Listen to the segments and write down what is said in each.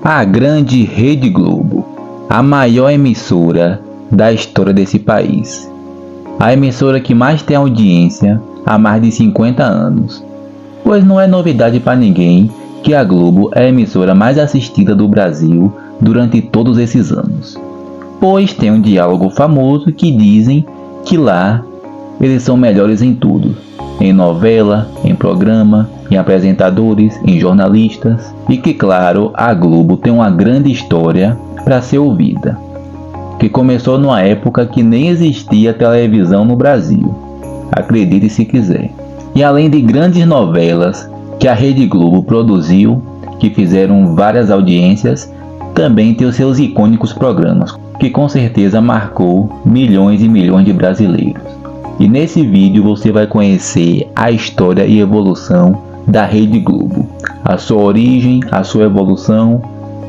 A grande Rede Globo, a maior emissora da história desse país. A emissora que mais tem audiência há mais de 50 anos. Pois não é novidade para ninguém que a Globo é a emissora mais assistida do Brasil durante todos esses anos. Pois tem um diálogo famoso que dizem que lá eles são melhores em tudo. Em novela, em programa, em apresentadores, em jornalistas. E que claro, a Globo tem uma grande história para ser ouvida. Que começou numa época que nem existia televisão no Brasil. Acredite se quiser. E além de grandes novelas que a Rede Globo produziu, que fizeram várias audiências, também tem os seus icônicos programas, que com certeza marcou milhões e milhões de brasileiros. E nesse vídeo você vai conhecer a história e evolução da Rede Globo, a sua origem, a sua evolução,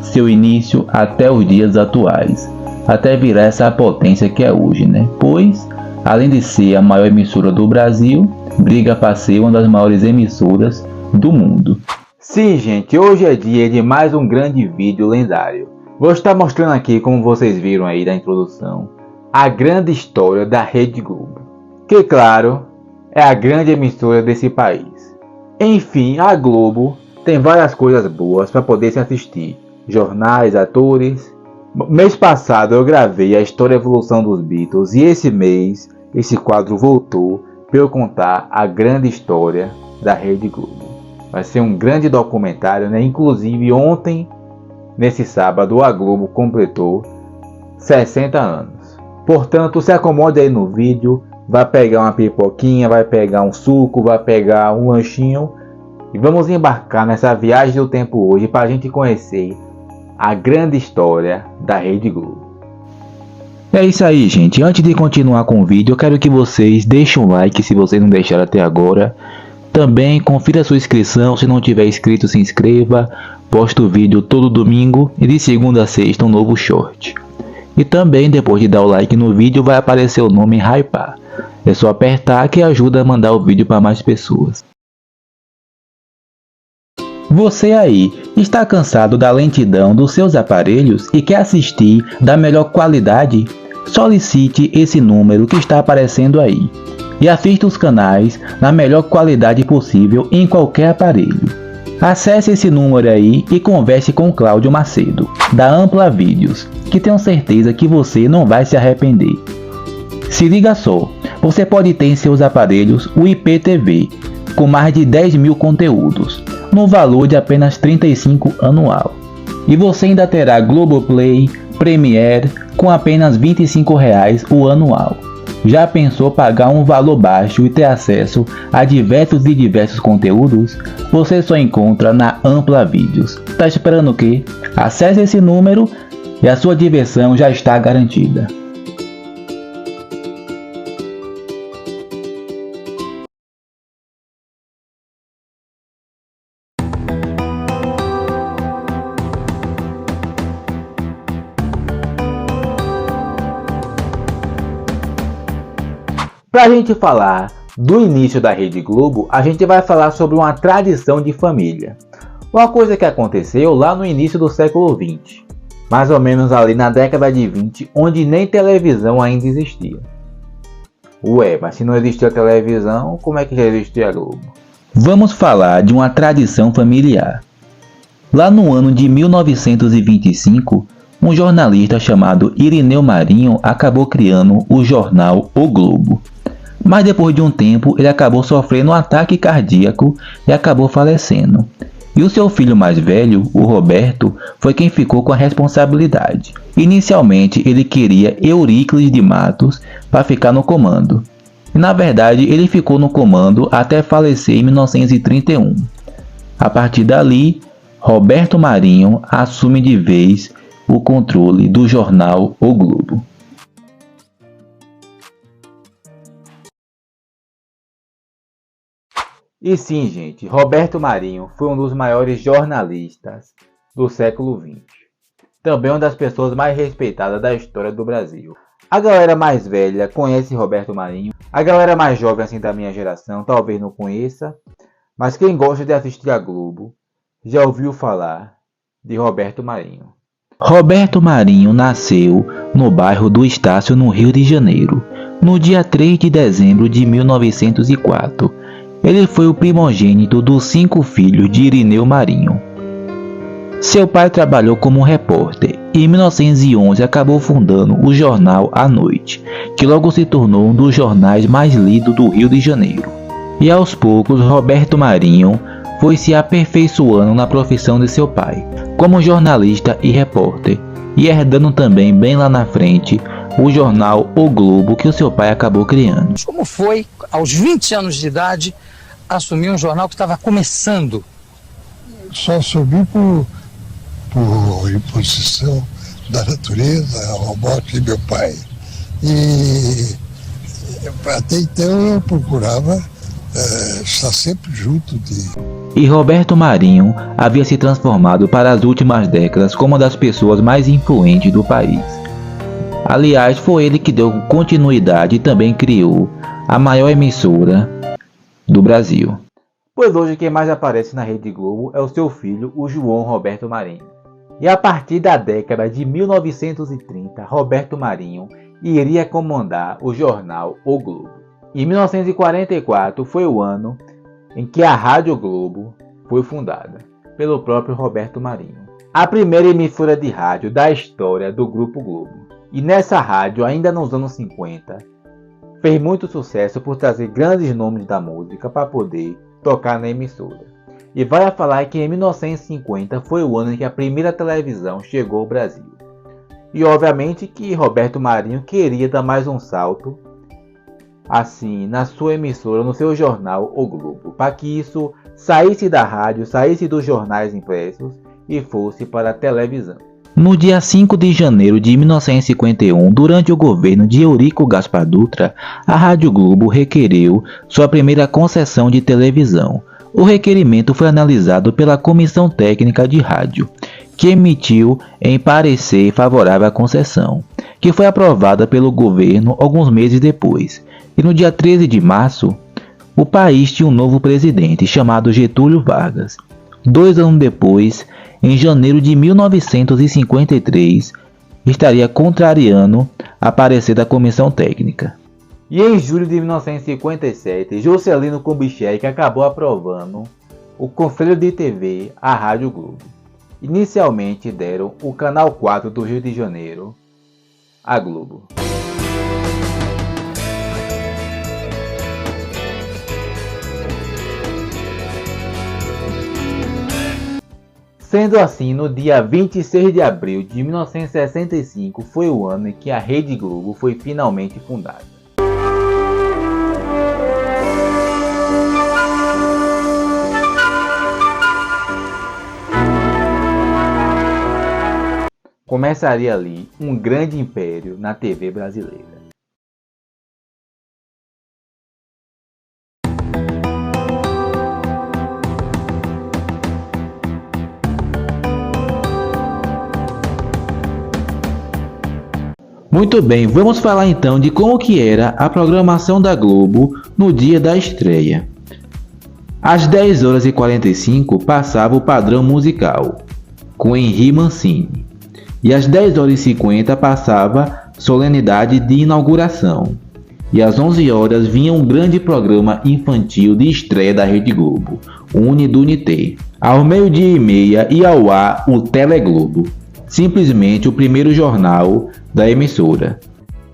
seu início até os dias atuais, até virar essa potência que é hoje, né? Pois, além de ser a maior emissora do Brasil, briga para ser uma das maiores emissoras do mundo. Sim, gente, hoje é dia de mais um grande vídeo lendário. Vou estar mostrando aqui, como vocês viram aí da introdução, a grande história da Rede Globo. Que claro, é a grande emissora desse país. Enfim, a Globo tem várias coisas boas para poder se assistir. Jornais, atores. Mês passado eu gravei a história e evolução dos Beatles e esse mês esse quadro voltou para eu contar a grande história da Rede Globo. Vai ser um grande documentário, né? Inclusive ontem, nesse sábado, a Globo completou 60 anos. Portanto, se acomode aí no vídeo. Vai pegar uma pipoquinha, vai pegar um suco, vai pegar um lanchinho e vamos embarcar nessa viagem do tempo hoje para a gente conhecer a grande história da Rede Globo. É isso aí, gente. Antes de continuar com o vídeo, eu quero que vocês deixem um like se vocês não deixaram até agora. Também confira a sua inscrição, se não tiver inscrito se inscreva. Posto vídeo todo domingo e de segunda a sexta um novo short. E também depois de dar o like no vídeo vai aparecer o nome Hypar. É só apertar que ajuda a mandar o vídeo para mais pessoas. Você aí, está cansado da lentidão dos seus aparelhos e quer assistir da melhor qualidade? Solicite esse número que está aparecendo aí e assista os canais na melhor qualidade possível em qualquer aparelho. Acesse esse número aí e converse com Cláudio Macedo, da Ampla Vídeos, que tenho certeza que você não vai se arrepender. Se liga só, você pode ter em seus aparelhos o IPTV, com mais de 10 mil conteúdos, no valor de apenas R$ 35 anual. E você ainda terá Globoplay, Premiere, com apenas R$ 25 o anual. Já pensou pagar um valor baixo e ter acesso a diversos conteúdos? Você só encontra na Ampla Vídeos. Tá esperando o quê? Acesse esse número e a sua diversão já está garantida. Para a gente falar do início da Rede Globo, a gente vai falar sobre uma tradição de família. Uma coisa que aconteceu lá no início do século XX, mais ou menos ali na década de 20, onde nem televisão ainda existia. Ué, mas se não existia televisão, como é que já existia a Globo? Vamos falar de uma tradição familiar. Lá no ano de 1925, um jornalista chamado Irineu Marinho acabou criando o jornal O Globo. Mas depois de um tempo ele acabou sofrendo um ataque cardíaco e acabou falecendo. E o seu filho mais velho, o Roberto, foi quem ficou com a responsabilidade. Inicialmente ele queria Euríclides de Matos para ficar no comando. E na verdade ele ficou no comando até falecer em 1931. A partir dali, Roberto Marinho assume de vez o controle do jornal O Globo. E sim, gente, Roberto Marinho foi um dos maiores jornalistas do século XX. Também uma das pessoas mais respeitadas da história do Brasil. A galera mais velha conhece Roberto Marinho. A galera mais jovem assim da minha geração talvez não conheça. Mas quem gosta de assistir a Globo já ouviu falar de Roberto Marinho. Roberto Marinho nasceu no bairro do Estácio, no Rio de Janeiro, no dia 3 de dezembro de 1904. Ele foi o primogênito dos 5 filhos de Irineu Marinho. Seu pai trabalhou como repórter e em 1911 acabou fundando o jornal A Noite, que logo se tornou um dos jornais mais lidos do Rio de Janeiro. E aos poucos, Roberto Marinho foi se aperfeiçoando na profissão de seu pai, como jornalista e repórter, e herdando também, bem lá na frente, o jornal O Globo, que o seu pai acabou criando. Como foi, aos 20 anos de idade, assumir um jornal que estava começando? Só subi por imposição da natureza, a robótica e meu pai. E até então eu procurava estar sempre junto de... E Roberto Marinho havia se transformado para as últimas décadas como uma das pessoas mais influentes do país. Aliás, foi ele que deu continuidade e também criou a maior emissora do Brasil. Pois hoje quem mais aparece na Rede Globo é o seu filho, o João Roberto Marinho. E a partir da década de 1930, Roberto Marinho iria comandar o jornal O Globo. Em 1944 foi o ano em que a Rádio Globo foi fundada pelo próprio Roberto Marinho, a primeira emissora de rádio da história do Grupo Globo. E nessa rádio, ainda nos anos 50, fez muito sucesso por trazer grandes nomes da música para poder tocar na emissora. E vale a falar que em 1950 foi o ano em que a primeira televisão chegou ao Brasil. E obviamente que Roberto Marinho queria dar mais um salto assim na sua emissora, no seu jornal O Globo, para que isso saísse da rádio, saísse dos jornais impressos e fosse para a televisão. No dia 5 de janeiro de 1951, durante o governo de Eurico Gaspar Dutra, a Rádio Globo requereu sua primeira concessão de televisão. O requerimento foi analisado pela Comissão Técnica de Rádio, que emitiu em parecer favorável à concessão, que foi aprovada pelo governo alguns meses depois. E no dia 13 de março, o país tinha um novo presidente, chamado Getúlio Vargas. 2 anos depois, em janeiro de 1953, estaria contrariando a parecer da Comissão Técnica. E em julho de 1957, Juscelino Kubitschek acabou aprovando o Conselho de TV à Rádio Globo. Inicialmente deram o Canal 4 do Rio de Janeiro à Globo. Sendo assim, no dia 26 de abril de 1965 foi o ano em que a Rede Globo foi finalmente fundada. Começaria ali um grande império na TV brasileira. Muito bem, vamos falar então de como que era a programação da Globo no dia da estreia. Às 10h45 passava o Padrão Musical, com Henri Mancini. E às 10h50 passava Solenidade de Inauguração. E às 11h vinha um grande programa infantil de estreia da Rede Globo, o Unidunité. Ao 12h30 ia ao ar o Teleglobo, simplesmente o primeiro jornal da emissora.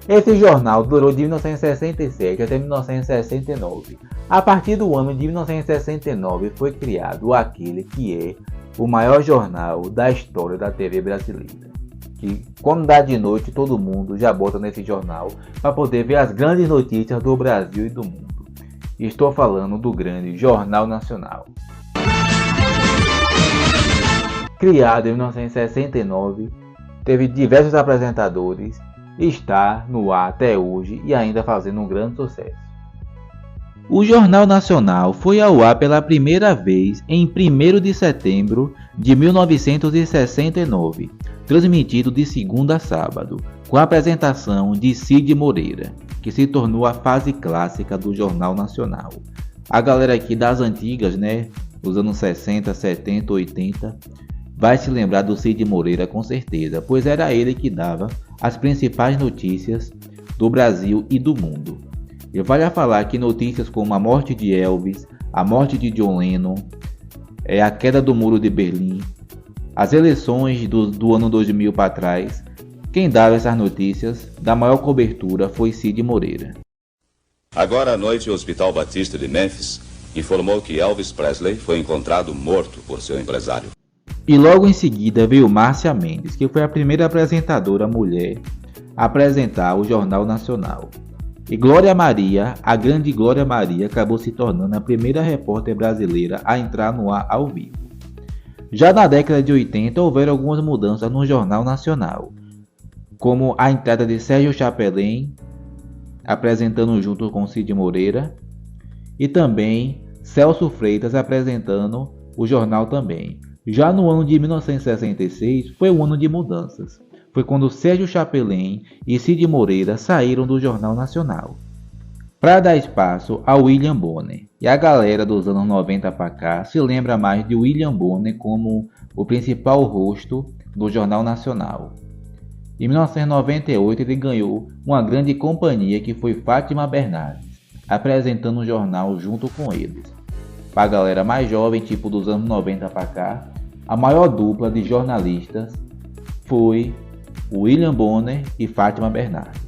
Esse jornal durou de 1967 até 1969. A partir do ano de 1969 foi criado aquele que é o maior jornal da história da TV brasileira. Que quando dá de noite todo mundo já bota nesse jornal para poder ver as grandes notícias do Brasil e do mundo. Estou falando do grande Jornal Nacional. Criado em 1969, teve diversos apresentadores, está no ar até hoje e ainda fazendo um grande sucesso. O Jornal Nacional foi ao ar pela primeira vez em 1º de setembro de 1969, transmitido de segunda a sábado, com a apresentação de Cid Moreira, que se tornou a fase clássica do Jornal Nacional. A galera aqui das antigas, né, dos anos 60, 70, 80, vai se lembrar do Cid Moreira com certeza, pois era ele que dava as principais notícias do Brasil e do mundo. Ele vai falar que notícias como a morte de Elvis, a morte de John Lennon, a queda do Muro de Berlim, as eleições do ano 2000 para trás, quem dava essas notícias da maior cobertura foi Cid Moreira. Agora à noite, o Hospital Batista de Memphis informou que Elvis Presley foi encontrado morto por seu empresário. E logo em seguida veio Márcia Mendes, que foi a primeira apresentadora mulher a apresentar o Jornal Nacional. E Glória Maria, a grande Glória Maria, acabou se tornando a primeira repórter brasileira a entrar no ar ao vivo. Já na década de 80 houveram algumas mudanças no Jornal Nacional, como a entrada de Sérgio Chapelin, apresentando junto com Cid Moreira, e também Celso Freitas apresentando o jornal também. Já no ano de 1966 foi um ano de mudanças. Foi quando Sérgio Chapelin e Cid Moreira saíram do Jornal Nacional, para dar espaço a William Bonner. E a galera dos anos 90 para cá se lembra mais de William Bonner como o principal rosto do Jornal Nacional. Em 1998 ele ganhou uma grande companhia que foi Fátima Bernardes, apresentando o jornal junto com eles. Para a galera mais jovem, tipo dos anos 90 para cá, a maior dupla de jornalistas foi William Bonner e Fátima Bernardes.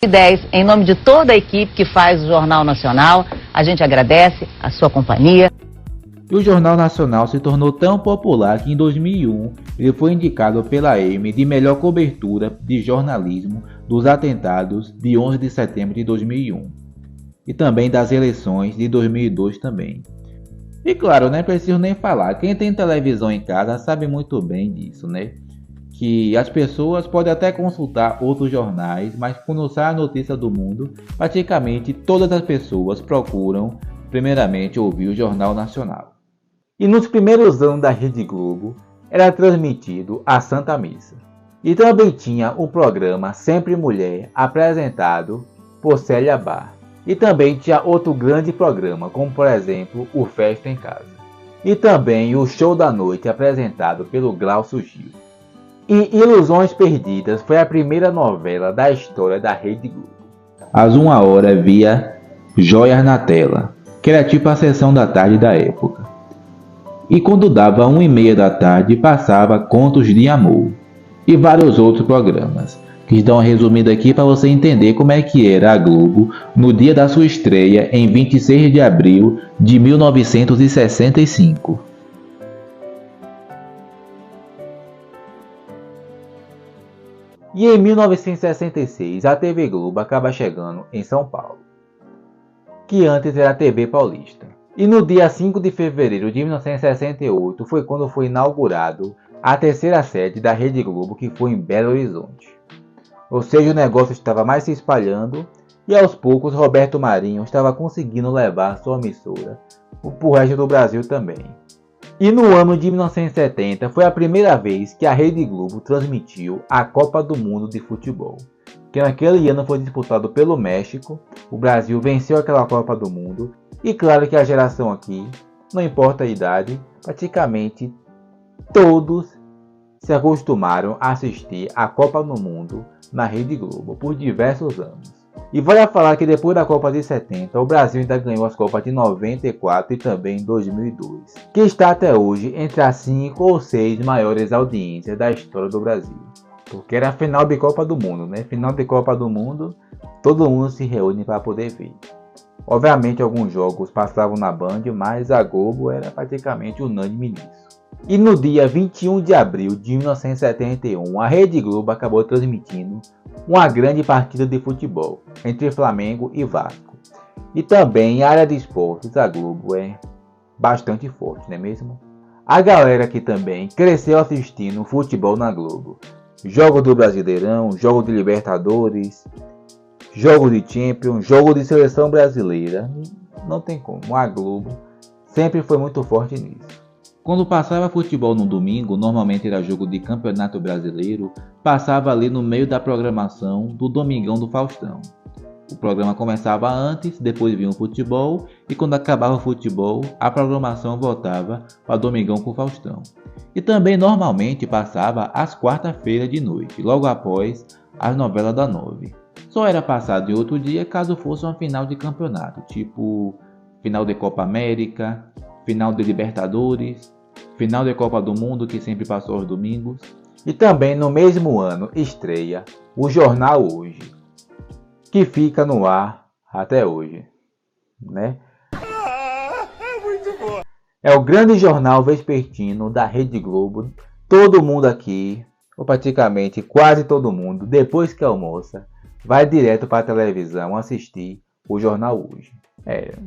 10, em nome de toda a equipe que faz o Jornal Nacional, a gente agradece a sua companhia. E o Jornal Nacional se tornou tão popular que em 2001 ele foi indicado pela EME de melhor cobertura de jornalismo dos atentados de 11 de setembro de 2001 e também das eleições de 2002 também. E claro, não preciso nem falar, quem tem televisão em casa sabe muito bem disso, né? Que as pessoas podem até consultar outros jornais, mas quando sai a notícia do mundo, praticamente todas as pessoas procuram primeiramente ouvir o Jornal Nacional. E nos primeiros anos da Rede Globo, era transmitido a Santa Missa. E também tinha o programa Sempre Mulher, apresentado por Célia Bar. E também tinha outro grande programa, como por exemplo o Festa em Casa. E também o Show da Noite, apresentado pelo Glaucio Gil. E Ilusões Perdidas foi a primeira novela da história da Rede Globo. Às 1h via Joias na Tela, que era tipo a sessão da tarde da época. E quando dava 1h30 da tarde passava Contos de Amor e vários outros programas, que estão resumidos aqui para você entender como é que era a Globo no dia da sua estreia em 26 de abril de 1965. E em 1966 a TV Globo acaba chegando em São Paulo, que antes era a TV Paulista. E no dia 5 de fevereiro de 1968 foi quando foi inaugurado a terceira sede da Rede Globo, que foi em Belo Horizonte. Ou seja, o negócio estava mais se espalhando e aos poucos Roberto Marinho estava conseguindo levar sua emissora para o resto do Brasil também. E no ano de 1970 foi a primeira vez que a Rede Globo transmitiu a Copa do Mundo de Futebol, que naquele ano foi disputado pelo México. O Brasil venceu aquela Copa do Mundo e claro que a geração aqui, não importa a idade, praticamente todos se acostumaram a assistir a Copa do Mundo na Rede Globo por diversos anos. E vale a falar que depois da Copa de 70, o Brasil ainda ganhou as Copas de 94 e também 2002, que está até hoje entre as 5 ou 6 maiores audiências da história do Brasil. Porque era a final de Copa do Mundo, né? Final de Copa do Mundo, todo mundo se reúne para poder ver. Obviamente alguns jogos passavam na Band, mas a Globo era praticamente unânime nisso. E no dia 21 de abril de 1971, a Rede Globo acabou transmitindo uma grande partida de futebol entre Flamengo e Vasco. E também a área de esportes, a Globo é bastante forte, não é mesmo? A galera aqui também cresceu assistindo futebol na Globo. Jogo do Brasileirão, jogo de Libertadores, jogo de Champions, jogo de seleção brasileira. Não tem como, a Globo sempre foi muito forte nisso. Quando passava futebol no domingo, normalmente era jogo de Campeonato Brasileiro, passava ali no meio da programação do Domingão do Faustão. O programa começava antes, depois vinha o futebol, e quando acabava o futebol, a programação voltava para Domingão com o Faustão. E também normalmente passava às quarta-feiras de noite, logo após as novelas da 9. Só era passado em outro dia caso fosse uma final de campeonato, tipo final de Copa América, final de Libertadores, final de Copa do Mundo, que sempre passou aos domingos. E também no mesmo ano estreia o Jornal Hoje, que fica no ar até hoje, né? É o grande jornal vespertino da Rede Globo. Todo mundo aqui, ou praticamente quase todo mundo, depois que almoça, vai direto para a televisão assistir o Jornal Hoje.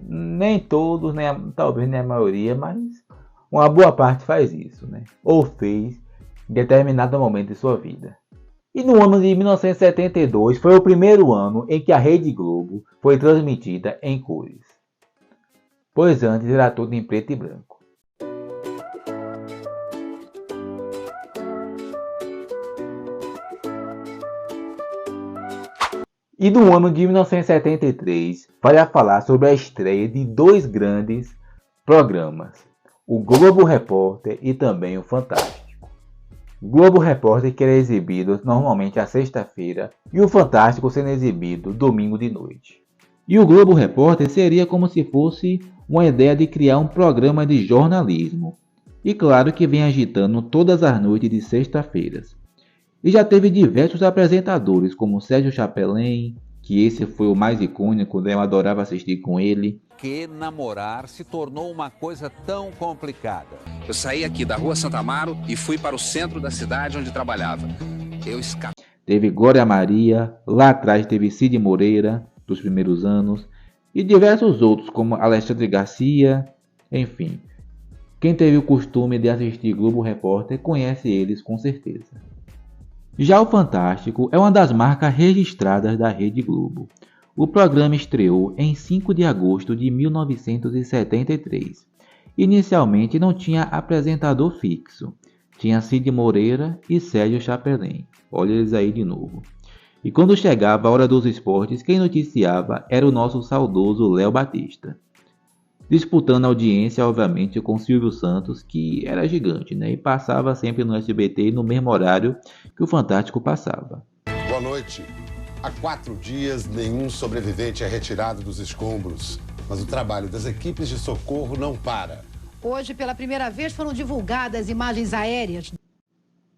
Nem todos, talvez nem a maioria, mas uma boa parte faz isso, né? Ou fez em determinado momento de sua vida. E no ano de 1972 foi o primeiro ano em que a Rede Globo foi transmitida em cores, pois antes era tudo em preto e branco. E no ano de 1973 vai a falar sobre a estreia de dois grandes programas, o Globo Repórter e também o Fantástico. Globo Repórter, que era exibido normalmente à sexta-feira, e o Fantástico sendo exibido domingo de noite. E o Globo Repórter seria como se fosse uma ideia de criar um programa de jornalismo, e claro que vem agitando todas as noites de sexta-feiras. E já teve diversos apresentadores, como Sérgio Chapelin, que esse foi o mais icônico, eu adorava assistir com ele. Que namorar se tornou uma coisa tão complicada. Eu saí aqui da Rua Santa Amaro e fui para o centro da cidade onde trabalhava. Eu escapei. Teve Glória Maria, lá atrás teve Cid Moreira, dos primeiros anos, e diversos outros, como Alexandre Garcia, enfim. Quem teve o costume de assistir Globo Repórter conhece eles com certeza. Já o Fantástico é uma das marcas registradas da Rede Globo. O programa estreou em 5 de agosto de 1973. Inicialmente não tinha apresentador fixo. Tinha Cid Moreira e Sérgio Chapelin. Olha eles aí de novo. E quando chegava a hora dos esportes, quem noticiava era o nosso saudoso Léo Batista. Disputando audiência, obviamente, com Silvio Santos, que era gigante, né? E passava sempre no SBT no mesmo horário que o Fantástico passava. Boa noite. Há 4 dias, nenhum sobrevivente é retirado dos escombros. Mas o trabalho das equipes de socorro não para. Hoje, pela primeira vez, foram divulgadas imagens aéreas.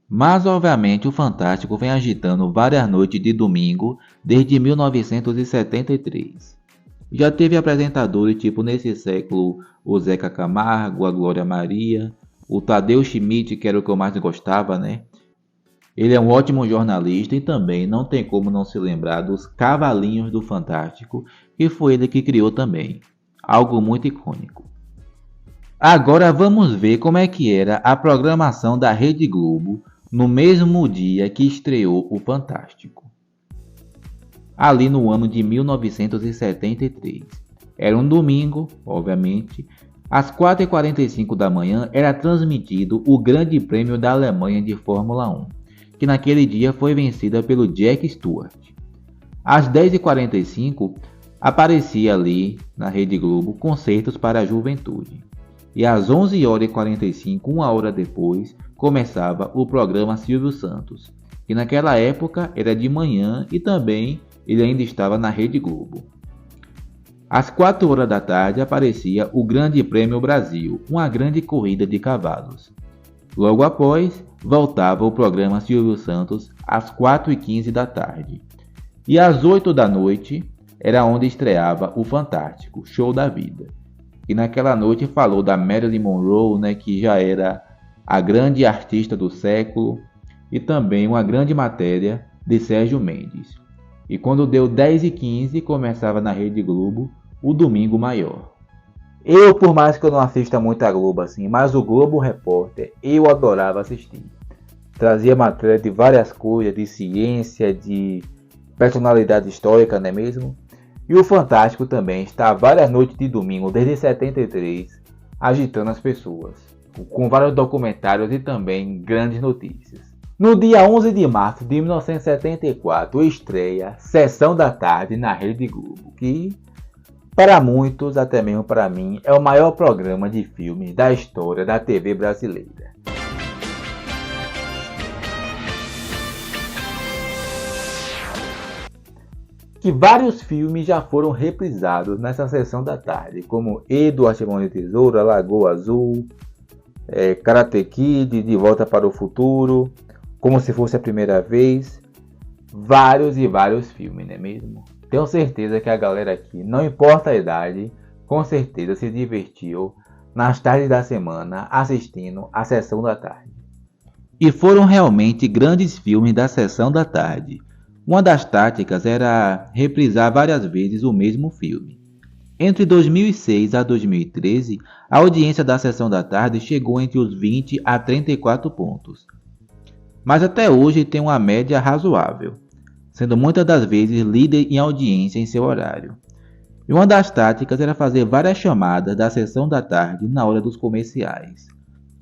Mas, obviamente, o Fantástico vem agitando várias noites de domingo desde 1973. Já teve apresentadores tipo nesse século o Zeca Camargo, a Glória Maria, o Tadeu Schmidt, que era o que eu mais gostava, né? Ele é um ótimo jornalista e também não tem como não se lembrar dos Cavalinhos do Fantástico, que foi ele que criou também. Algo muito icônico. Agora vamos ver como é que era a programação da Rede Globo no mesmo dia que estreou o Fantástico. Ali no ano de 1973. Era um domingo, obviamente. Às 4h45 da manhã era transmitido o Grande Prêmio da Alemanha de Fórmula 1, que naquele dia foi vencida pelo Jack Stewart. Às 10h45 aparecia ali na Rede Globo Concertos para a Juventude. E às 11h45, uma hora depois, começava o programa Silvio Santos, que naquela época era de manhã e também ele ainda estava na Rede Globo. Às 4 horas da tarde aparecia o Grande Prêmio Brasil, uma grande corrida de cavalos. Logo após, voltava o programa Silvio Santos às 4h15 da tarde. E às 8 da noite era onde estreava o Fantástico, Show da Vida. E naquela noite falou da Marilyn Monroe, né, que já era a grande artista do século, e também uma grande matéria de Sérgio Mendes. E quando deu 10h15, começava na Rede Globo o Domingo Maior. Eu, por mais que eu não assista muito a Globo assim, mas o Globo Repórter eu adorava assistir. Trazia matéria de várias coisas, de ciência, de personalidade histórica, não é mesmo? E o Fantástico também está várias noites de domingo, desde 73, agitando as pessoas, com vários documentários e também grandes notícias. No dia 11 de março de 1974, estreia Sessão da Tarde na Rede Globo, que, para muitos, até mesmo para mim, é o maior programa de filmes da história da TV brasileira. Que vários filmes já foram reprisados nessa Sessão da Tarde, como Edward Mão de Tesoura, Lagoa Azul, Karate Kid, De Volta para o Futuro, Como Se Fosse a Primeira Vez, vários e vários filmes, não é mesmo? Tenho certeza que a galera aqui, não importa a idade, com certeza se divertiu nas tardes da semana assistindo a Sessão da Tarde. E foram realmente grandes filmes da Sessão da Tarde. Uma das táticas era reprisar várias vezes o mesmo filme. Entre 2006 a 2013, a audiência da Sessão da Tarde chegou entre os 20 a 34 pontos. Mas até hoje tem uma média razoável, sendo muitas das vezes líder em audiência em seu horário. E uma das táticas era fazer várias chamadas da Sessão da Tarde na hora dos comerciais,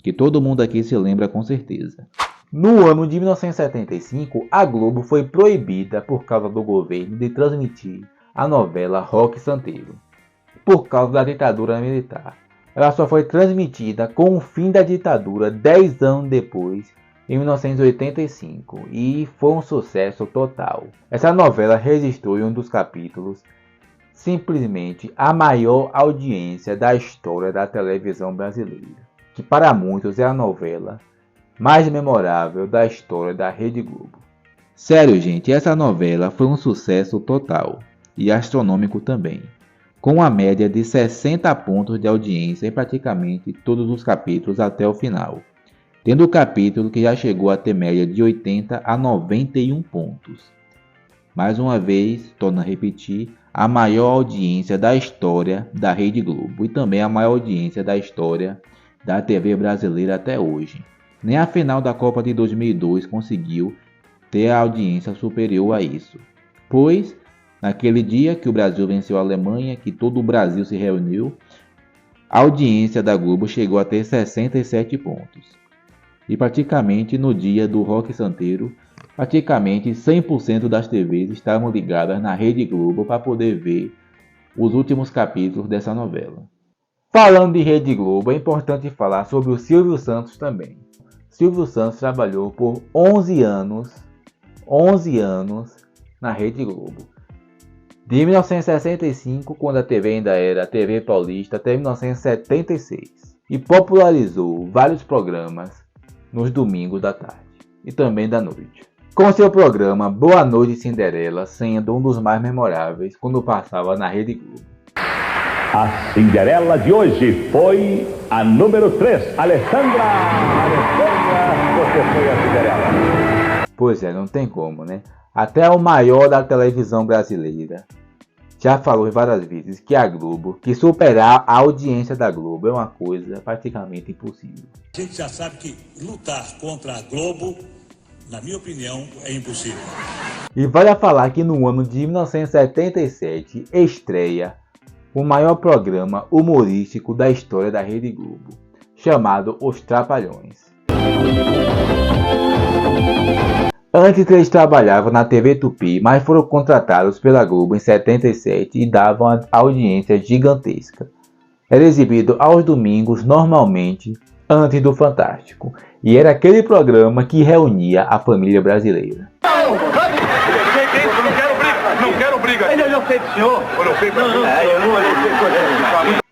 que todo mundo aqui se lembra com certeza. No ano de 1975, a Globo foi proibida por causa do governo de transmitir a novela Roque Santeiro, por causa da ditadura militar. Ela só foi transmitida com o fim da ditadura 10 anos depois, em 1985, e foi um sucesso total. Essa novela registrou em um dos capítulos simplesmente a maior audiência da história da televisão brasileira, que para muitos é a novela mais memorável da história da Rede Globo. Sério, gente, essa novela foi um sucesso total e astronômico também, com uma média de 60 pontos de audiência em praticamente todos os capítulos até o final, tendo o capítulo que já chegou a ter média de 80 a 91 pontos. Mais uma vez, torno a repetir, a maior audiência da história da Rede Globo e também a maior audiência da história da TV brasileira até hoje. Nem a final da Copa de 2002 conseguiu ter a audiência superior a isso, pois naquele dia que o Brasil venceu a Alemanha, que todo o Brasil se reuniu, a audiência da Globo chegou a ter 67 pontos. E praticamente no dia do Roque Santeiro, praticamente 100% das TVs estavam ligadas na Rede Globo para poder ver os últimos capítulos dessa novela. Falando de Rede Globo, é importante falar sobre o Silvio Santos também. Silvio Santos trabalhou por 11 anos na Rede Globo. De 1965, quando a TV ainda era TV Paulista, até 1976. E popularizou vários programas nos domingos da tarde e também da noite. Com seu programa Boa Noite Cinderela sendo um dos mais memoráveis quando passava na Rede Globo. A Cinderela de hoje foi a número 3, Alessandra, você foi a Cinderela. Pois é, não tem como, né? Até o maior da televisão brasileira já falou várias vezes que a Globo, que superar a audiência da Globo é uma coisa praticamente impossível. A gente já sabe que lutar contra a Globo, na minha opinião, é impossível. E vale a falar que no ano de 1977 estreia o maior programa humorístico da história da Rede Globo, chamado Os Trapalhões. Antes eles trabalhavam na TV Tupi, mas foram contratados pela Globo em 77 e davam audiência gigantesca. Era exibido aos domingos normalmente, antes do Fantástico, e era aquele programa que reunia a família brasileira. Não quero briga. Ele olhou feio pro senhor. Olhou feio pro senhor.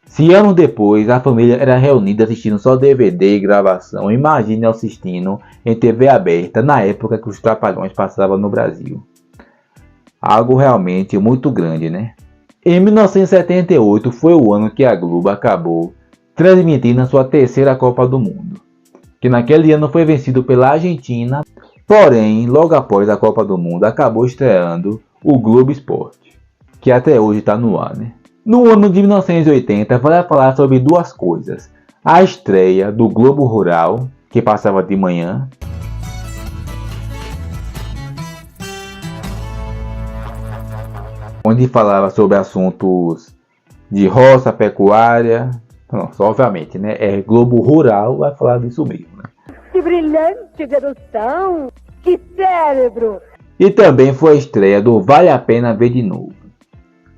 Se anos depois a família era reunida assistindo só DVD e gravação, imagine assistindo em TV aberta na época que os Trapalhões passavam no Brasil. Algo realmente muito grande, né? Em 1978 foi o ano que a Globo acabou transmitindo a sua terceira Copa do Mundo, que naquele ano foi vencido pela Argentina, porém logo após a Copa do Mundo acabou estreando o Globo Esporte, que até hoje está no ar, né? No ano de 1980, vale falar sobre duas coisas. A estreia do Globo Rural, que passava de manhã, onde falava sobre assuntos de roça, pecuária. Nossa, obviamente, né? É Globo Rural, vai falar disso mesmo, né? Que brilhante dedução! Que cérebro! E também foi a estreia do Vale a Pena Ver de Novo,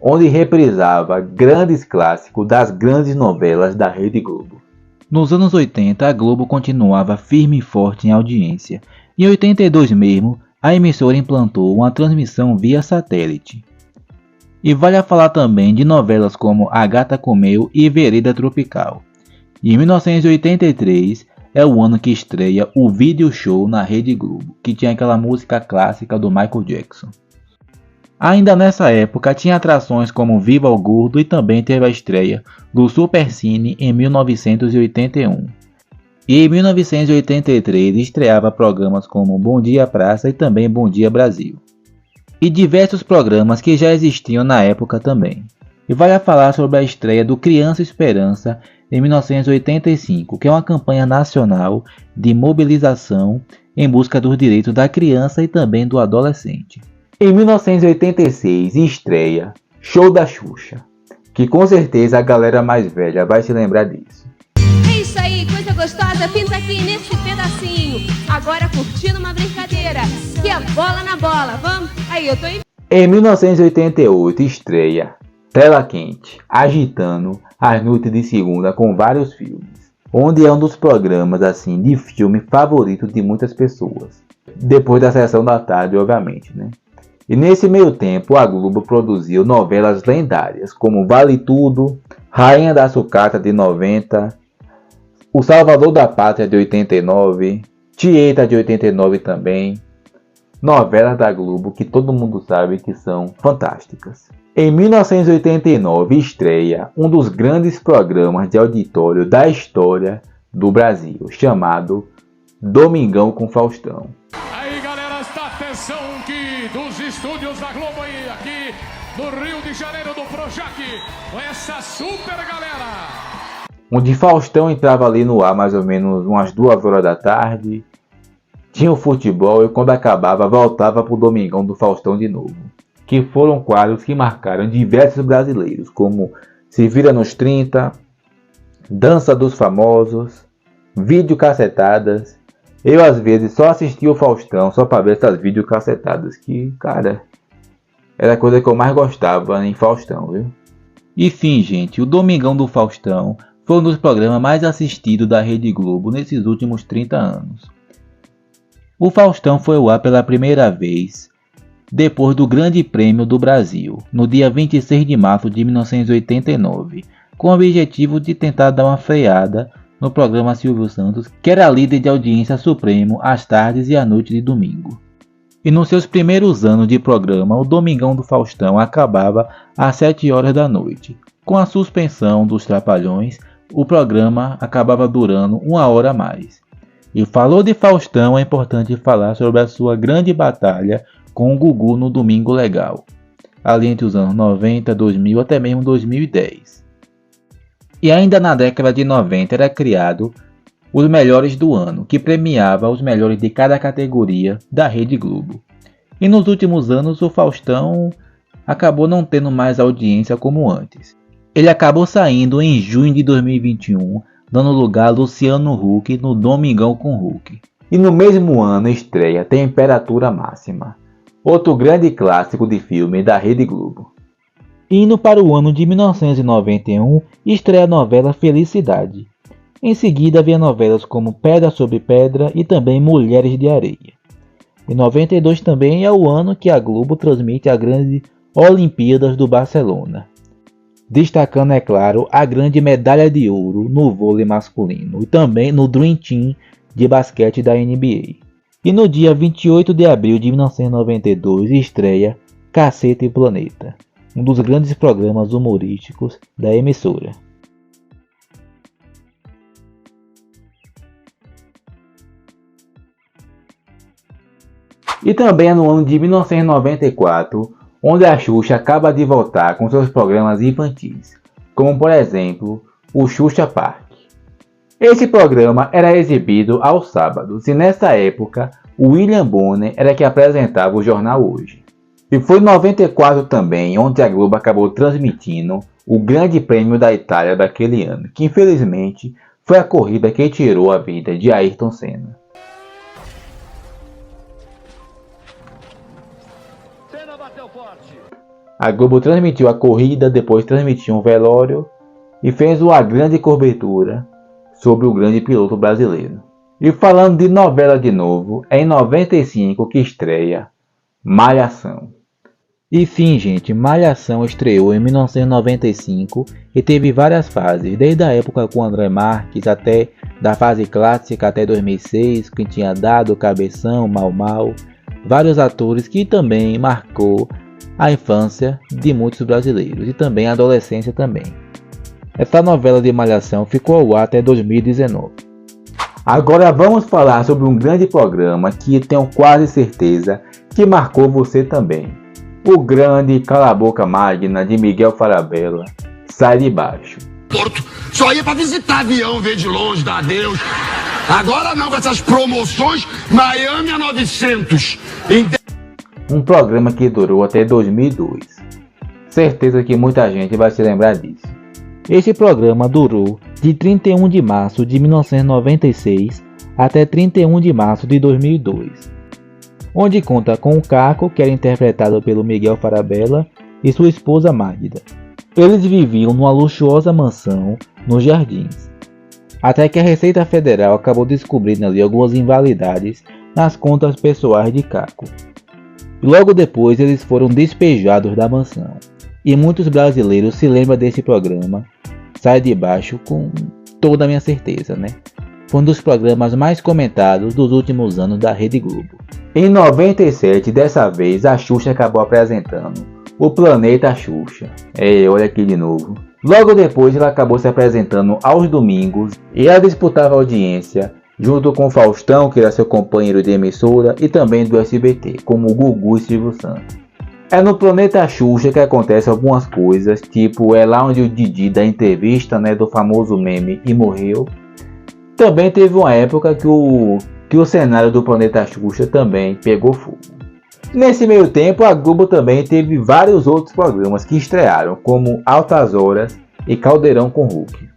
onde reprisava grandes clássicos das grandes novelas da Rede Globo. Nos anos 80, a Globo continuava firme e forte em audiência. Em 82 mesmo, a emissora implantou uma transmissão via satélite. E vale a falar também de novelas como A Gata Comeu e Vereda Tropical. E em 1983 é o ano que estreia o Video Show na Rede Globo, que tinha aquela música clássica do Michael Jackson. Ainda nessa época tinha atrações como Viva o Gordo e também teve a estreia do Supercine em 1981. E em 1983 estreava programas como Bom Dia Praça e também Bom Dia Brasil. E diversos programas que já existiam na época também. E vale a falar sobre a estreia do Criança Esperança em 1985, que é uma campanha nacional de mobilização em busca dos direitos da criança e também do adolescente. Em 1986 estreia Show da Xuxa, que com certeza a galera mais velha vai se lembrar disso. É isso aí, coisa gostosa, pinta aqui nesse pedacinho. Agora curtindo uma brincadeira, que é bola na bola, vamos? Aí, eu tô em... Em 1988 estreia Tela Quente, agitando as noites de segunda com vários filmes, onde é um dos programas assim de filme favorito de muitas pessoas. Depois da sessão da tarde, obviamente, né? E nesse meio tempo, a Globo produziu novelas lendárias, como Vale Tudo, Rainha da Sucata de 90, O Salvador da Pátria de 89, Tieta de 89 também. Novelas da Globo que todo mundo sabe que são fantásticas. Em 1989 estreia um dos grandes programas de auditório da história do Brasil, chamado Domingão com Faustão. Aí galera, presta atenção que dos estúdios da Globo aí, aqui no Rio de Janeiro, do Projac, com essa super galera. Onde Faustão entrava ali no ar mais ou menos umas 2 horas da tarde, tinha o futebol e quando acabava voltava pro Domingão do Faustão de novo. Que foram quadros que marcaram diversos brasileiros, como Se Vira nos 30, Dança dos Famosos, Videocassetadas. Eu às vezes só assistia o Faustão só para ver essas videocassetadas, que, cara, era a coisa que eu mais gostava em Faustão, viu? Enfim, gente, o Domingão do Faustão foi um dos programas mais assistidos da Rede Globo nesses últimos 30 anos. O Faustão foi ao ar pela primeira vez depois do Grande Prêmio do Brasil, no dia 26 de março de 1989, com o objetivo de tentar dar uma freada no programa Silvio Santos, que era líder de audiência supremo às tardes e à noite de domingo. E nos seus primeiros anos de programa, o Domingão do Faustão acabava às 7 horas da noite. Com a suspensão dos Trapalhões, o programa acabava durando 1 hora a mais. E falou de Faustão, é importante falar sobre a sua grande batalha com o Gugu no Domingo Legal, ali entre os anos 90, 2000 até mesmo 2010. E ainda na década de 90 era criado os Melhores do Ano, que premiava os melhores de cada categoria da Rede Globo. E nos últimos anos o Faustão acabou não tendo mais audiência como antes. Ele acabou saindo em junho de 2021, dando lugar a Luciano Huck no Domingão com Huck. E no mesmo ano estreia Temperatura Máxima, outro grande clássico de filme da Rede Globo. Indo para o ano de 1991, estreia a novela Felicidade. Em seguida vem novelas como Pedra sobre Pedra e também Mulheres de Areia. Em 92 também é o ano que a Globo transmite a grande Olimpíadas do Barcelona, destacando, é claro, a grande medalha de ouro no vôlei masculino e também no Dream Team de basquete da NBA. E no dia 28 de abril de 1992 estreia Cacete Planeta, um dos grandes programas humorísticos da emissora. E também é no ano de 1994, onde a Xuxa acaba de voltar com seus programas infantis, como por exemplo o Xuxa Park. Esse programa era exibido aos sábados e nessa época o William Bonner era que apresentava o jornal Hoje. E foi em 94 também onde a Globo acabou transmitindo o Grande Prêmio da Itália daquele ano, que infelizmente foi a corrida que tirou a vida de Ayrton Senna. A Globo transmitiu a corrida, depois transmitiu um velório e fez uma grande cobertura sobre o grande piloto brasileiro. E falando de novela de novo, é em 95 que estreia Malhação. E sim, gente, Malhação estreou em 1995 e teve várias fases, desde a época com André Marques até da fase clássica até 2006, que tinha Dado, Cabeção, Mau Mau, vários atores que também marcou a infância de muitos brasileiros e também a adolescência também. Essa novela de Malhação ficou ao ar até 2019. Agora vamos falar sobre um grande programa que tenho quase certeza que marcou você também. O grande Cala a Boca Magna de Miguel Falabella, Sai de Baixo. Porto, só ia pra visitar avião, ver de longe, dar adeus. Agora não, com essas promoções, Miami a 900. Um programa que durou até 2002. Certeza que muita gente vai se lembrar disso. Este programa durou de 31 de março de 1996 até 31 de março de 2002. Onde conta com o Caco, que era interpretado pelo Miguel Falabella, e sua esposa Magda. Eles viviam numa luxuosa mansão nos Jardins, até que a Receita Federal acabou descobrindo ali algumas invalidades nas contas pessoais de Caco. Logo depois eles foram despejados da mansão, e muitos brasileiros se lembram desse programa, Sai de Baixo, com toda a minha certeza, né? Foi um dos programas mais comentados dos últimos anos da Rede Globo. Em 97, dessa vez, a Xuxa acabou apresentando o Planeta Xuxa. Olha aqui de novo. Logo depois, ela acabou se apresentando aos domingos e ela disputava audiência junto com Faustão, que era seu companheiro de emissora, e também do SBT, como o Gugu e Silvio Santos. É no Planeta Xuxa que acontece algumas coisas, tipo é lá onde o Didi dá entrevista, né, do famoso meme E Morreu. Também teve uma época que o cenário do Planeta Xuxa também pegou fogo. Nesse meio tempo, a Globo também teve vários outros programas que estrearam, como Altas Horas e Caldeirão com Hulk.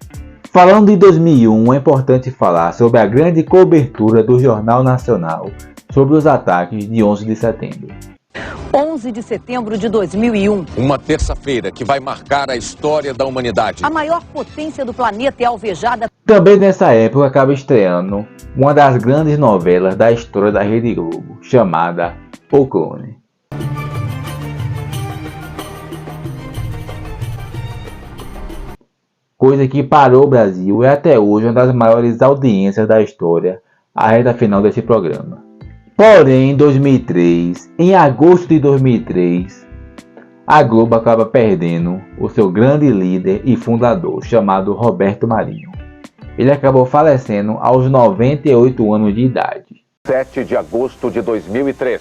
Falando de 2001, é importante falar sobre a grande cobertura do Jornal Nacional sobre os ataques de 11 de setembro. 11 de setembro de 2001. Uma terça-feira que vai marcar a história da humanidade. A maior potência do planeta é alvejada. Também nessa época acaba estreando uma das grandes novelas da história da Rede Globo, chamada O Clone. Coisa que parou o Brasil e até hoje uma das maiores audiências da história, a reta final desse programa. Porém, em 2003, em agosto de 2003, a Globo acaba perdendo o seu grande líder e fundador, chamado Roberto Marinho. Ele acabou falecendo aos 98 anos de idade. 7 de agosto de 2003,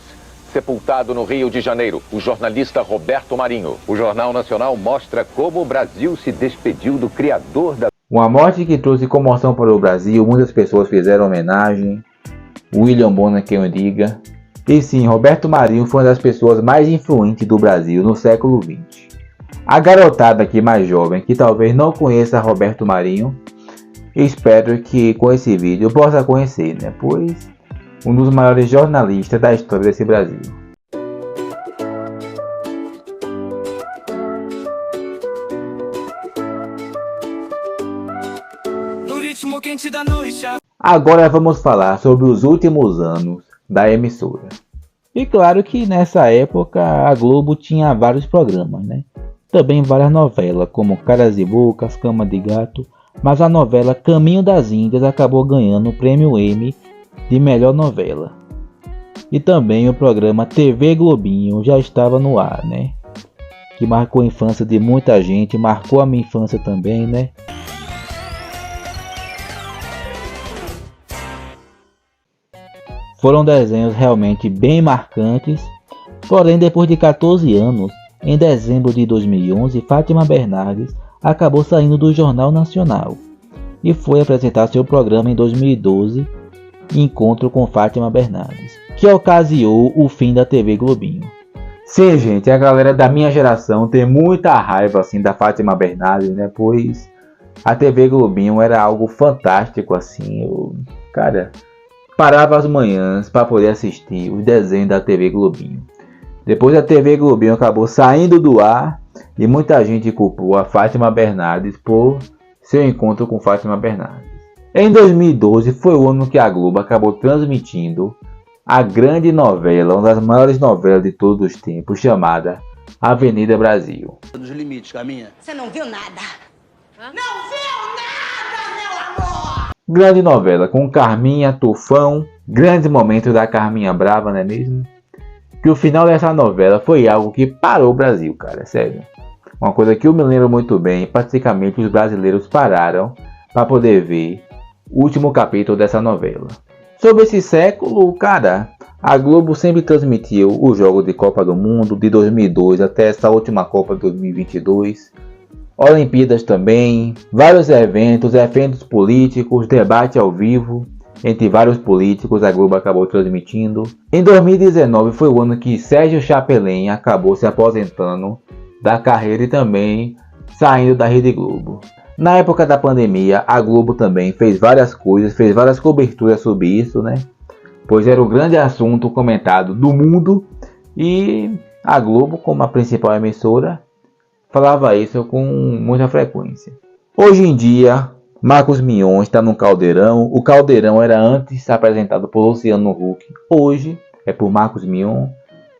sepultado no Rio de Janeiro, o jornalista Roberto Marinho. O Jornal Nacional mostra como o Brasil se despediu do criador da... Uma morte que trouxe comoção para o Brasil, muitas pessoas fizeram homenagem. William Bonner, quem eu diga. E sim, Roberto Marinho foi uma das pessoas mais influentes do Brasil no século XX. A garotada aqui mais jovem, que talvez não conheça Roberto Marinho, espero que com esse vídeo possa conhecer, né? Pois um dos maiores jornalistas da história desse Brasil. No ritmo quente da noite. Agora vamos falar sobre os últimos anos da emissora. E claro que nessa época a Globo tinha vários programas, né? Também várias novelas, como Caras e Bocas, Cama de Gato, mas a novela Caminho das Índias acabou ganhando o prêmio Emmy de melhor novela. E também o programa TV Globinho já estava no ar, né? Que marcou a infância de muita gente, marcou a minha infância também, né? Foram desenhos realmente bem marcantes, porém depois de 14 anos, em dezembro de 2011, Fátima Bernardes acabou saindo do Jornal Nacional e foi apresentar seu programa em 2012, Encontro com Fátima Bernardes, que ocasionou o fim da TV Globinho. Sim, gente, a galera da minha geração tem muita raiva assim da Fátima Bernardes, né? Pois a TV Globinho era algo fantástico assim, cara, parava as manhãs para poder assistir os desenhos da TV Globinho. Depois a TV Globinho acabou saindo do ar e muita gente culpou a Fátima Bernardes por seu encontro com Fátima Bernardes. Em 2012 foi o ano que a Globo acabou transmitindo a grande novela, uma das maiores novelas de todos os tempos, chamada Avenida Brasil. Dos limites, Caminha. Você não viu nada? Não viu nada, meu amor! Grande novela com Carminha, Tufão, grandes momentos da Carminha Brava, não é mesmo? Que o final dessa novela foi algo que parou o Brasil, cara, sério. Uma coisa que eu me lembro muito bem, praticamente os brasileiros pararam para poder ver o último capítulo dessa novela. Sobre esse século, cara, a Globo sempre transmitiu os jogos de Copa do Mundo de 2002 até essa última Copa de 2022. Olimpíadas também, vários eventos políticos, debate ao vivo entre vários políticos, a Globo acabou transmitindo. Em 2019 foi o ano que Sérgio Chapelin acabou se aposentando da carreira e também saindo da Rede Globo. Na época da pandemia, a Globo também fez várias coisas, fez várias coberturas sobre isso, né? Pois era o grande assunto comentado do mundo e a Globo, como a principal emissora, falava isso com muita frequência. Hoje em dia, Marcos Mion está no Caldeirão. O Caldeirão era antes apresentado por Luciano Huck, hoje é por Marcos Mion.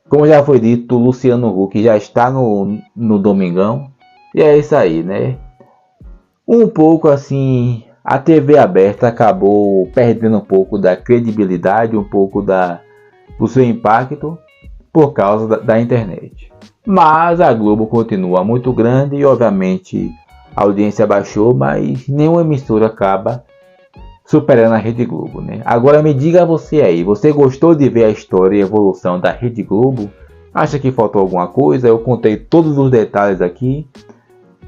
Como já foi dito, o Luciano Huck já está no Domingão. E é isso aí, né? Um pouco assim, a TV aberta acabou perdendo um pouco da credibilidade, um pouco do seu impacto por causa da internet. Mas a Globo continua muito grande e obviamente a audiência baixou, mas nenhuma emissora acaba superando a Rede Globo, né? Agora me diga você aí, você gostou de ver a história e a evolução da Rede Globo? Acha que faltou alguma coisa? Eu contei todos os detalhes aqui.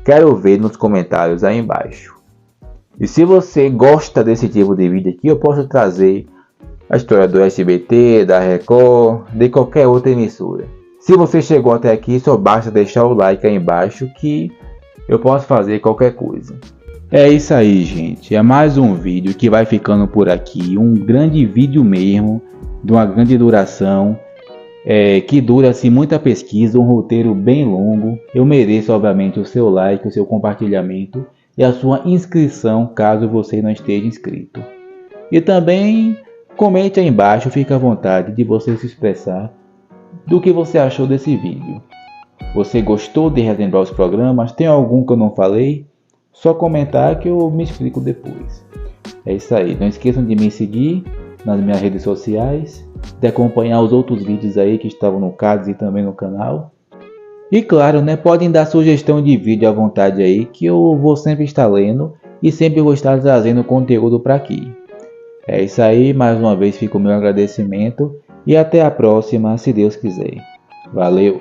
Quero ver nos comentários aí embaixo. E se você gosta desse tipo de vídeo aqui, eu posso trazer a história do SBT, da Record, de qualquer outra emissora. Se você chegou até aqui, só basta deixar o like aí embaixo que eu posso fazer qualquer coisa. É isso aí, gente. É mais um vídeo que vai ficando por aqui. Um grande vídeo mesmo, de uma grande duração. Que dura assim muita pesquisa, um roteiro bem longo. Eu mereço obviamente o seu like, o seu compartilhamento e a sua inscrição caso você não esteja inscrito. E também comente aí embaixo, fique à vontade de você se expressar do que você achou desse vídeo. Você gostou de relembrar os programas? Tem algum que eu não falei? Só comentar que eu me explico depois. É isso aí, não esqueçam de me seguir nas minhas redes sociais, de acompanhar os outros vídeos aí que estavam no card e também no canal. E claro, né, podem dar sugestão de vídeo à vontade aí, que eu vou sempre estar lendo e sempre vou estar trazendo conteúdo para aqui. É isso aí, mais uma vez fica o meu agradecimento e até a próxima, se Deus quiser. Valeu!